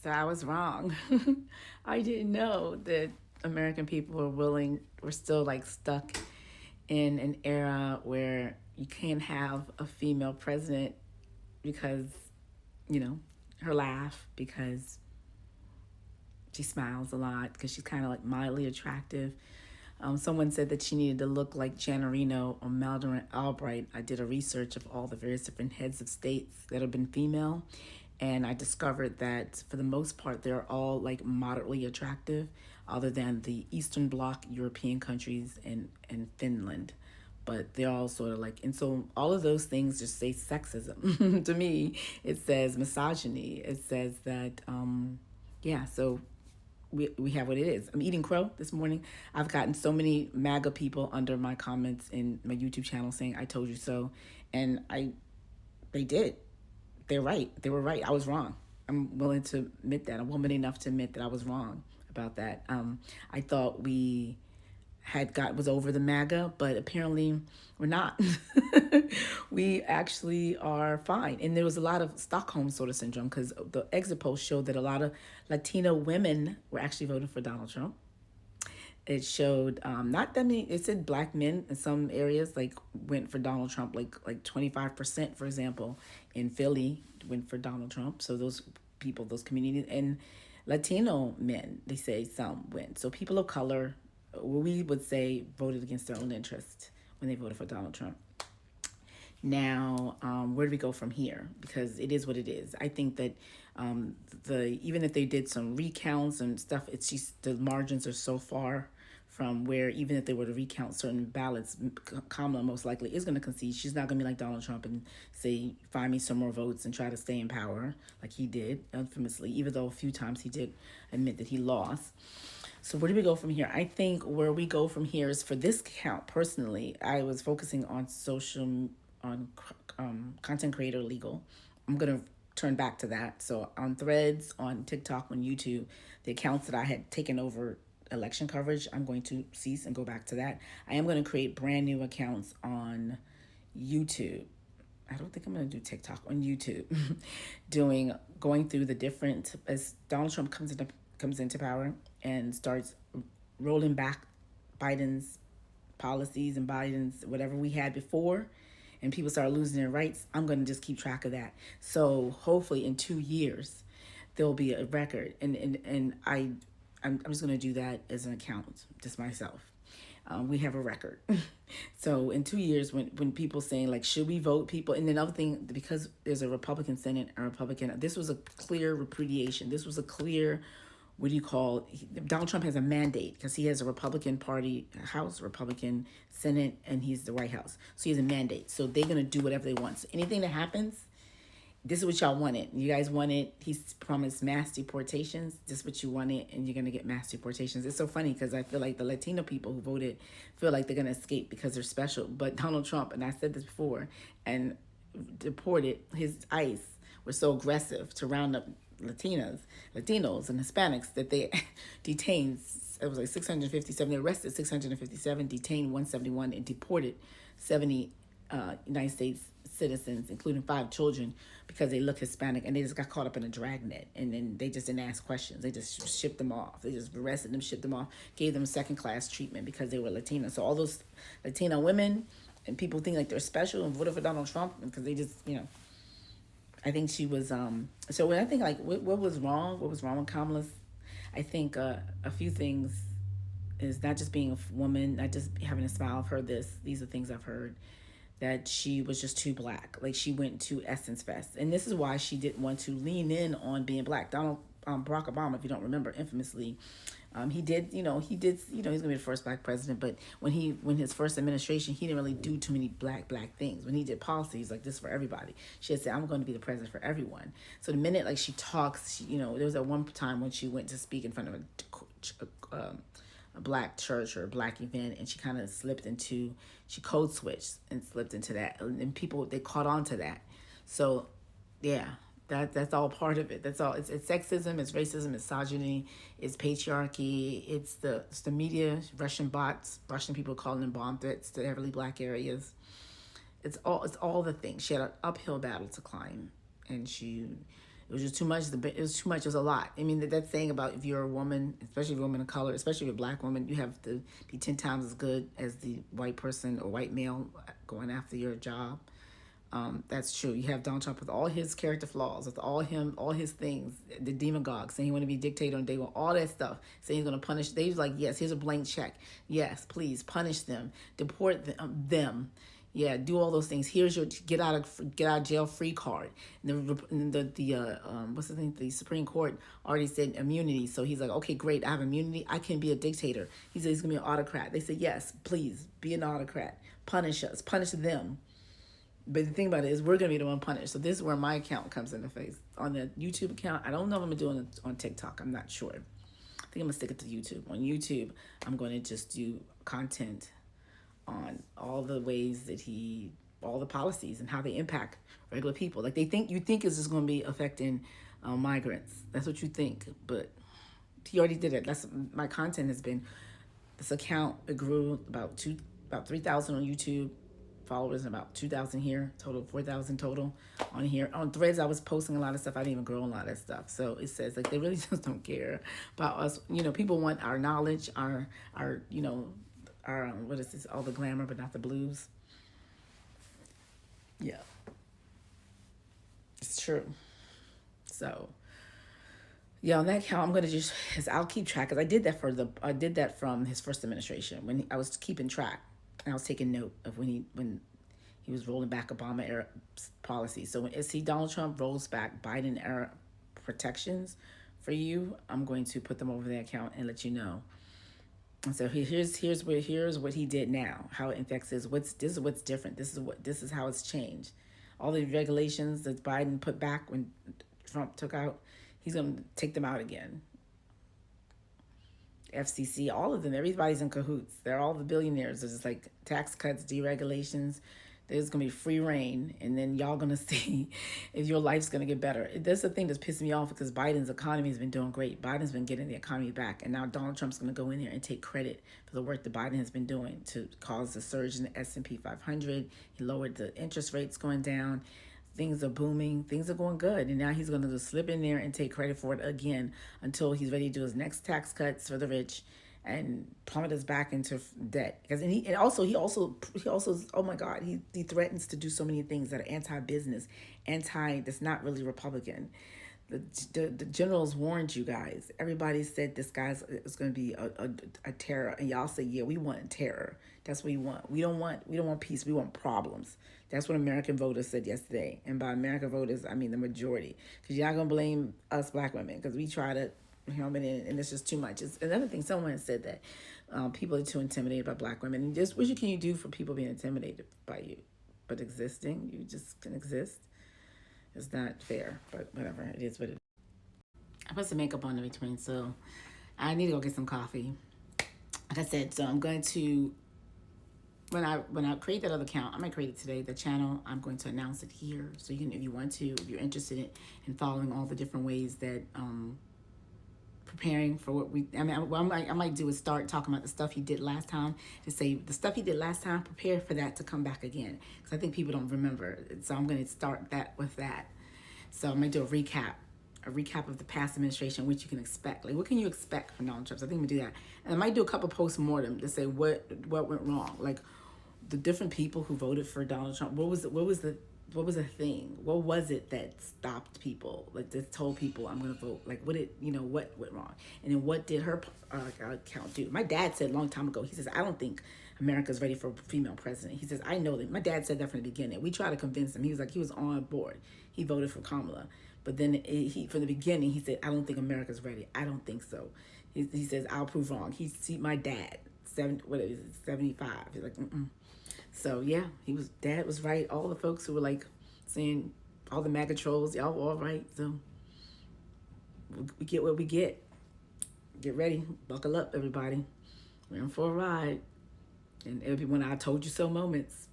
So I was wrong. I didn't know that American people were still like stuck in an era where you can't have a female president because, you know, her laugh, because she smiles a lot, because she's kind of like mildly attractive. Someone said that she needed to look like Janarino or Madeleine Albright. I did a research of all the various different heads of states that have been female, and I discovered that for the most part, they're all like moderately attractive, other than the Eastern Bloc European countries and Finland. But they're all sort of like, and so all of those things just say sexism. To me, it says misogyny. It says that, yeah, so we have what it is. I'm eating crow this morning. I've gotten so many MAGA people under my comments in my YouTube channel saying I told you so, and they did. They're right. They were right. I was wrong. I'm willing to admit that. I'm woman enough to admit that I was wrong about that. I thought we was over the MAGA, but apparently we're not. We actually are fine. And there was a lot of Stockholm sort of syndrome, because the exit polls showed that a lot of Latino women were actually voting for Donald Trump. It showed not that many. It said black men in some areas like went for Donald Trump, like 25%, for example, in Philly went for Donald Trump. So those people, those communities, and Latino men, they say some went. So people of color, we would say, voted against their own interest when they voted for Donald Trump. Now, where do we go from here? Because it is what it is. I think that even if they did some recounts and stuff, it's just the margins are so far from where, even if they were to recount certain ballots, Kamala most likely is going to concede. She's not going to be like Donald Trump and say, find me some more votes and try to stay in power like he did infamously, even though a few times he did admit that he lost. So where do we go from here? I think where we go from here is, for this count personally, I was focusing on content creator legal. I'm gonna turn back to that. So on Threads, on TikTok, on YouTube, the accounts that I had taken over election coverage, I'm going to cease and go back to that. I am going to create brand new accounts on YouTube. I don't think I'm going to do TikTok, on YouTube. Going through the different, as Donald Trump comes into power and starts rolling back Biden's policies and Biden's whatever we had before, and people start losing their rights, I'm going to just keep track of that. So hopefully in 2 years there'll be a record, and I'm just going to do that as an account, just myself. We have a record. So in 2 years, when people saying like, should we vote people? And another thing, because there's a Republican Senate and Republican, this was a clear repudiation. This was a clear, what do you call, Donald Trump has a mandate because he has a Republican Party House, Republican Senate, and he's the White House. So he has a mandate. So they're going to do whatever they want. So anything that happens, this is what y'all wanted. You guys wanted, he's promised mass deportations. This is what you wanted, and you're going to get mass deportations. It's so funny because I feel like the Latino people who voted feel like they're going to escape because they're special. But Donald Trump, and I said this before, and deported, his ICE were so aggressive to round up Latinos, and Hispanics that they detained, it was like 657, they arrested 657, detained 171, and deported 70 United States citizens, including 5 children, because they look Hispanic, and they just got caught up in a dragnet, and then they just didn't ask questions. They just shipped them off. They just arrested them, shipped them off, gave them second-class treatment because they were Latino. So all those Latino women and people think like they're special and voted for Donald Trump because they just, I think she was, so when I think like what was wrong with Kamala, I think a few things is not just being a woman, not just having a smile. I've heard these are things I've heard, that she was just too black. Like she went to Essence Fest. And this is why she didn't want to lean in on being black. Barack Obama, if you don't remember, infamously, he did, he's gonna be the first black president, but when his first administration, he didn't really do too many black things. When he did policies like this for everybody, she had said, I'm going to be the president for everyone. So the minute like she talks, there was at one time when she went to speak in front of a black church or a black event, and she code switched and slipped into that, and people, they caught on to that. So yeah, that's all part of it. That's all. It's sexism, it's racism, it's misogyny, it's patriarchy, it's the media, Russian bots, Russian people calling them bomb threats to heavily black areas. It's all the things. She had an uphill battle to climb, and It was just too much. It was too much. It was a lot. I mean, that saying about if you're a woman, especially if you're a woman of color, especially if you're a black woman, you have to be 10 times as good as the white person or white male going after your job. That's true. You have Donald Trump with all his character flaws, with all his things, the demagogue saying he want to be dictator on day one, all that stuff, saying he's going to punish. They was like, yes, here's a blank check. Yes, please punish them, deport them. Yeah, do all those things. Here's your get out of jail free card. And the what's the thing? The Supreme Court already said immunity. So he's like, okay, great, I have immunity. I can be a dictator. He said he's gonna be an autocrat. They said yes, please be an autocrat. Punish us. Punish them. But the thing about it is we're going to be the one punished. So this is where my account comes into face. On the YouTube account, I don't know if I'm doing it on TikTok. I'm not sure. I think I'm going to stick it to YouTube. On YouTube, I'm going to just do content on all the ways that all the policies and how they impact regular people. Like you think it's just going to be affecting migrants. That's what you think. But he already did it. That's my content has been, this account, it grew about 3,000 on YouTube. Followers, about 2,000 here total, 4,000 total on here. On Threads, I was posting a lot of stuff. I didn't even grow a lot of stuff. So it says like they really just don't care about us. People want our knowledge, our what is this? All the glamour, but not the blues. Yeah, it's true. So yeah, on that account, I'm gonna I'll keep track because I did that from his first administration when I was keeping track. And I was taking note of when he was rolling back Obama era policies. So when Donald Trump rolls back Biden era protections for you, I'm going to put them over the account and let you know. And so here's what he did now, how it affects this is what's different. This is how it's changed. All the regulations that Biden put back when Trump took out, he's gonna take them out again. FCC, all of them, everybody's in cahoots. They're all the billionaires. There's just like tax cuts, deregulations. There's going to be free reign. And then y'all going to see if your life's going to get better. That's the thing that's pissing me off because Biden's economy has been doing great. Biden's been getting the economy back. And now Donald Trump's going to go in there and take credit for the work that Biden has been doing to cause the surge in the S&P 500. He lowered the interest rates going down. Things are booming. Things are going good. And now he's going to just slip in there and take credit for it again until he's ready to do his next tax cuts for the rich and plummet us back into debt. Because he also oh my God, he threatens to do so many things that are anti-business, that's not really Republican. The generals warned you guys. Everybody said this guy's is going to be a terror, and y'all say, yeah, we want terror. That's what we want. We don't want peace. We want problems. That's what American voters said yesterday. And by American voters, I mean the majority. Because you're not going to blame us black women because we try to helm it in, and it's just too much. It's another thing. Someone said that people are too intimidated by black women. And just what can you do for people being intimidated by you? But existing, you just can exist. It's not fair, but whatever. It is what it is. I put some makeup on in between, so I need to go get some coffee. Like I said, so I'm going to, when I create that other account, I might create it today, the channel, I'm going to announce it here. So you can, if you want to, if you're interested in following all the different ways that preparing for what I might do is start talking about the stuff he did last time, to say the stuff he did last time, prepare for that to come back again, because I think people don't remember. So I'm going to start that with that. So I'm going to do a recap of the past administration, which you can expect. Like, what can you expect from Donald Trump? So I think I'm going to do that. And I might do a couple post-mortem to say what went wrong. Like, the different people who voted for Donald Trump, what was the thing? What was it that stopped people? Like, that told people I'm going to vote? Like, what went wrong? And then what did her account do? My dad said a long time ago, he says, I don't think America's ready for a female president. He says, I know that. My dad said that from the beginning. We tried to convince him. He was like, he was on board. He voted for Kamala. But then from the beginning, he said, I don't think America's ready. I don't think so. He says, I'll prove wrong. My dad, 75. He's like, mm-mm. So yeah, dad was right. All the folks who were like saying, all the MAGA trolls, y'all were all right. So we get what we get. Get ready. Buckle up, everybody. We're in for a ride. And it'll be one of our told you so moments.